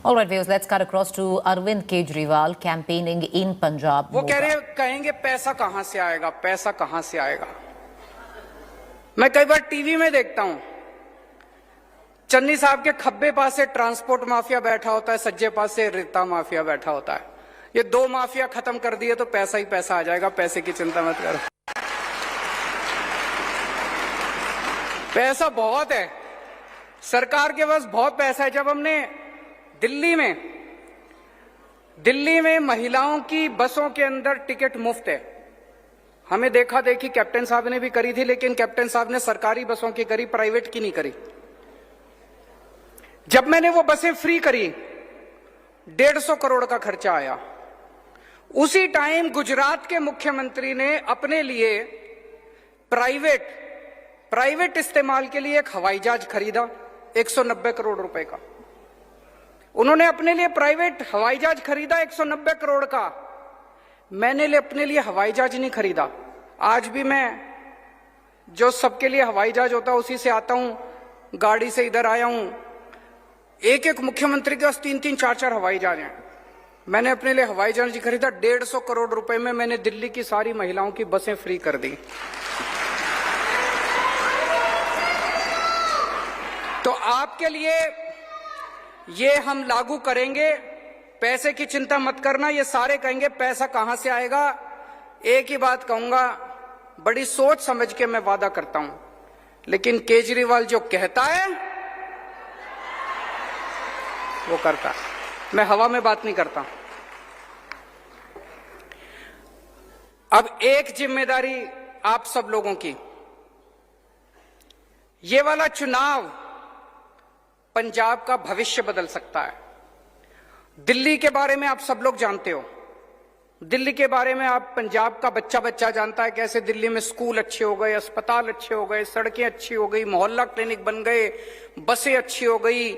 All right, viewers, let's cut across to Arvind Kejriwal campaigning in Punjab. वो कहेंगे पैसा कहां से आएगा, पैसा कहां से आएगा। मैं कई बार टीवी में देखता हूं, चन्नी साहब के खब्बे पास से ट्रांसपोर्ट माफिया बैठा होता है, सज्जे पास से रेता माफिया बैठा होता है। ये दो माफिया खत्म कर दिए तो पैसा ही पैसा आ जाएगा, पैसे की चिंता मत करो। पैसा बहुत है, सरकार के पास बहुत पैसा है। जब हमने दिल्ली में महिलाओं की बसों के अंदर टिकट मुफ्त है, हमें देखा देखी कैप्टन साहब ने भी करी थी, लेकिन कैप्टन साहब ने सरकारी बसों की करी, प्राइवेट की नहीं करी। जब मैंने वो बसें फ्री करी, 150 करोड़ का खर्चा आया। उसी टाइम गुजरात के मुख्यमंत्री ने अपने लिए प्राइवेट इस्तेमाल के लिए एक हवाई जहाज खरीदा 190 करोड़ रुपए का। उन्होंने अपने लिए प्राइवेट हवाई जहाज खरीदा 190 करोड़ का। मैंने अपने लिए हवाई जहाज नहीं खरीदा। आज भी मैं जो सबके लिए हवाई जहाज होता है उसी से आता हूं, गाड़ी से इधर आया हूं। एक एक मुख्यमंत्री के पास 3-3, 4-4 हवाई जहाज हैं। मैंने अपने लिए हवाई जहाज नहीं खरीदा। 150 करोड़ रुपए में मैंने दिल्ली की सारी महिलाओं की बसें फ्री कर दी। तो आपके लिए ये हम लागू करेंगे। पैसे की चिंता मत करना। ये सारे कहेंगे पैसा कहां से आएगा। एक ही बात कहूंगा, बड़ी सोच समझ के मैं वादा करता हूं, लेकिन केजरीवाल जो कहता है वो करता है। मैं हवा में बात नहीं करता। अब एक जिम्मेदारी आप सब लोगों की, ये वाला चुनाव पंजाब का भविष्य बदल सकता है। दिल्ली के बारे में आप सब लोग जानते हो, दिल्ली के बारे में आप पंजाब का बच्चा जानता है, कैसे दिल्ली में स्कूल अच्छे हो गए, अस्पताल अच्छे हो गए, सड़कें अच्छी हो गई, मोहल्ला क्लिनिक बन गए, बसें अच्छी हो गई,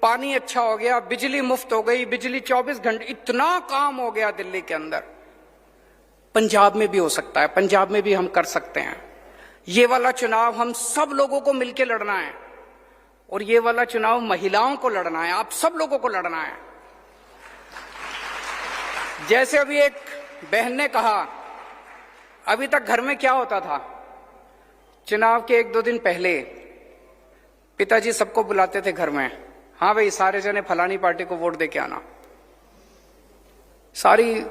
पानी अच्छा हो गया, बिजली मुफ्त हो गई, बिजली 24 घंटे, इतना काम हो गया दिल्ली के अंदर। पंजाब में भी हो सकता है, पंजाब में भी हम कर सकते हैं। ये वाला चुनाव हम सब लोगों को मिलकर लड़ना है, और ये वाला चुनाव महिलाओं को लड़ना है, आप सब लोगों को लड़ना है। जैसे अभी एक बहन ने कहा, अभी तक घर में क्या होता था, चुनाव के 1-2 दिन पहले पिताजी सबको बुलाते थे घर में, हाँ भाई सारे जने फलानी पार्टी को वोट दे के आना। सारी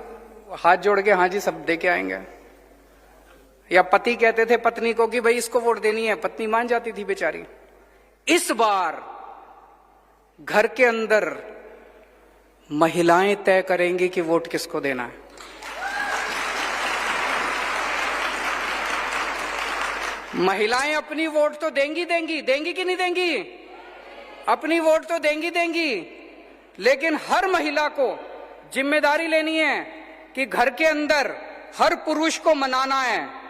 हाथ जोड़ के हाँ जी सब दे के आएंगे। या पति कहते थे पत्नी को कि भाई इसको वोट देनी है, पत्नी मान जाती थी बेचारी। इस बार घर के अंदर महिलाएं तय करेंगी कि वोट किसको देना है। महिलाएं अपनी वोट तो देंगी कि नहीं देंगी? अपनी वोट तो देंगी, लेकिन हर महिला को जिम्मेदारी लेनी है कि घर के अंदर हर पुरुष को मनाना है।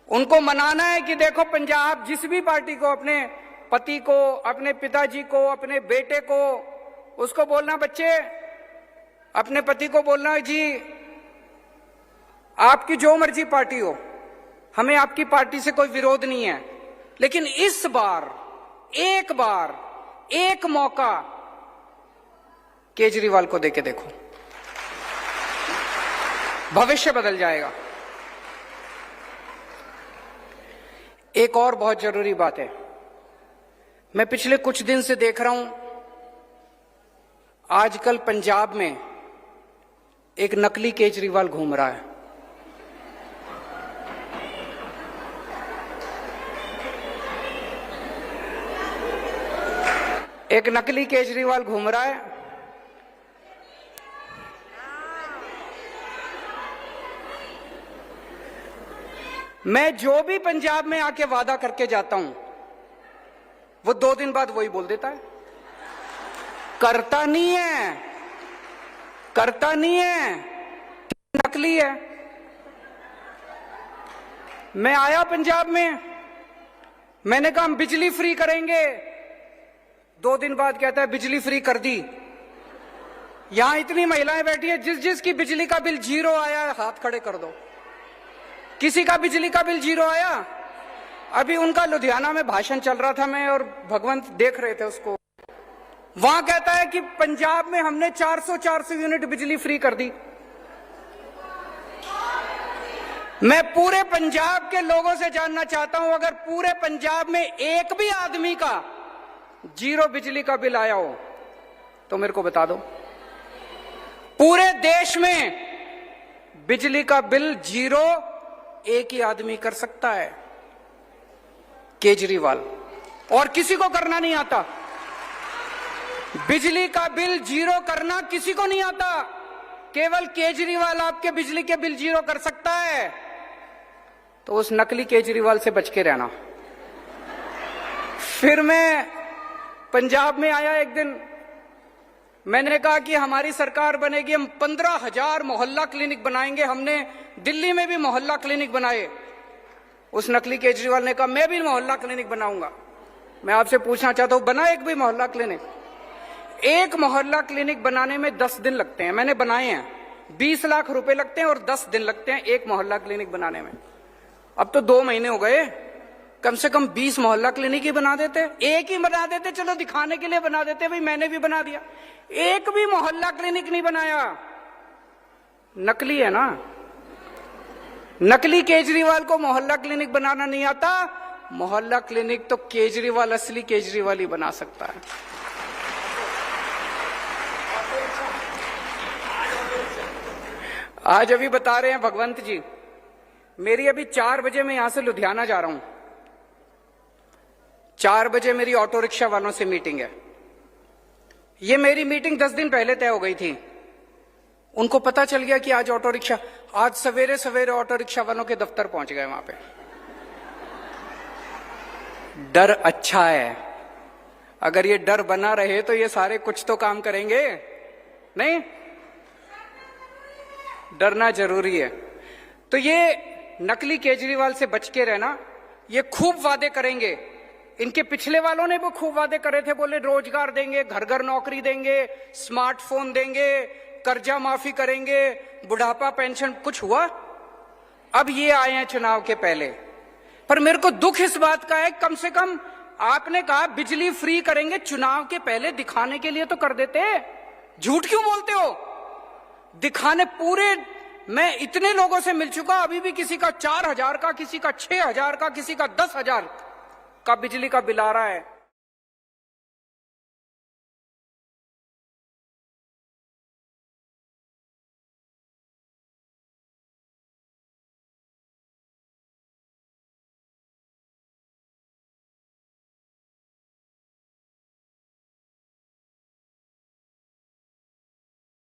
उनको मनाना है कि देखो पंजाब जिस भी पार्टी को, अपने पति को, अपने पिताजी को, अपने बेटे को, उसको बोलना, बच्चे अपने पति को बोलना, जी आपकी जो मर्जी पार्टी हो, हमें आपकी पार्टी से कोई विरोध नहीं है, लेकिन इस बार एक मौका केजरीवाल को देके देखो, भविष्य बदल जाएगा। एक और बहुत जरूरी बात है, मैं पिछले कुछ दिन से देख रहा हूं, आजकल पंजाब में एक नकली केजरीवाल घूम रहा है। एक नकली केजरीवाल घूम रहा है। मैं जो भी पंजाब में आके वादा करके जाता हूं, वो 2 दिन बाद वही बोल देता है। करता नहीं है, नकली है। मैं आया पंजाब में, मैंने कहा हम बिजली फ्री करेंगे, 2 दिन बाद कहता है बिजली फ्री कर दी। यहां इतनी महिलाएं बैठी है, जिसकी बिजली का बिल 0 आया है हाथ खड़े कर दो। किसी का बिजली का बिल 0 आया? अभी उनका लुधियाना में भाषण चल रहा था, मैं और भगवंत देख रहे थे उसको। वहां कहता है कि पंजाब में हमने 400 यूनिट बिजली फ्री कर दी। मैं पूरे पंजाब के लोगों से जानना चाहता हूं, अगर पूरे पंजाब में एक भी आदमी का 0 बिजली का बिल आया हो तो मेरे को बता दो। पूरे देश में बिजली का बिल 0 एक ही आदमी कर सकता है, केजरीवाल, और किसी को करना नहीं आता। बिजली का बिल 0 करना किसी को नहीं आता, केवल केजरीवाल आपके बिजली के बिल 0 कर सकता है। तो उस नकली केजरीवाल से बच के रहना। फिर मैं पंजाब में आया एक दिन, मैंने कहा कि हमारी सरकार बनेगी, हम 15,000 मोहल्ला क्लिनिक बनाएंगे। हमने दिल्ली में भी मोहल्ला क्लिनिक बनाए। उस नकली केजरीवाल ने कहा मैं भी मोहल्ला क्लिनिक बनाऊंगा। मैं आपसे पूछना चाहता हूं, बना एक भी मोहल्ला क्लिनिक? एक मोहल्ला क्लिनिक बनाने में 10 दिन लगते हैं। मैंने बनाए हैं, 20 लाख रुपए लगते हैं और 10 दिन लगते हैं एक मोहल्ला क्लिनिक बनाने में। अब तो 2 महीने हो गए, कम से कम 20 मोहल्ला क्लिनिक ही बना देते, एक ही बना देते, चलो दिखाने के लिए बना देते, भाई मैंने भी बना दिया। एक भी मोहल्ला क्लिनिक नहीं बनाया। नकली है ना। नकली केजरीवाल को मोहल्ला क्लिनिक बनाना नहीं आता। मोहल्ला क्लिनिक तो केजरीवाल, असली केजरीवाल ही बना सकता है। आज अभी बता रहे हैं भगवंत जी, मेरी अभी 4 बजे मैं यहां से लुधियाना जा रहा हूं। 4 बजे मेरी ऑटो रिक्शा वालों से मीटिंग है। ये मेरी मीटिंग 10 दिन पहले तय हो गई थी। उनको पता चल गया कि आज ऑटो रिक्शा, आज सवेरे सवेरे ऑटो रिक्शा वालों के दफ्तर पहुंच गए। वहां पे डर अच्छा है। अगर ये डर बना रहे तो ये सारे कुछ तो काम करेंगे नहीं। डरना जरूरी है। तो ये नकली केजरीवाल से बच के रहना। ये खूब वादे करेंगे। इनके पिछले वालों ने भी खूब वादे करे थे, बोले रोजगार देंगे, घर घर नौकरी देंगे, स्मार्टफोन देंगे, कर्जा माफी करेंगे, बुढ़ापा पेंशन। कुछ हुआ? अब ये आए हैं चुनाव के पहले। पर मेरे को दुख इस बात का है, कम से कम आपने कहा बिजली फ्री करेंगे, चुनाव के पहले दिखाने के लिए तो कर देते। झूठ क्यों बोलते हो? दिखाने पूरे, मैं इतने लोगों से मिल चुका, अभी भी किसी का 4,000 का, किसी का 6,000 का, किसी का 10,000 का बिजली का बिल आ रहा है।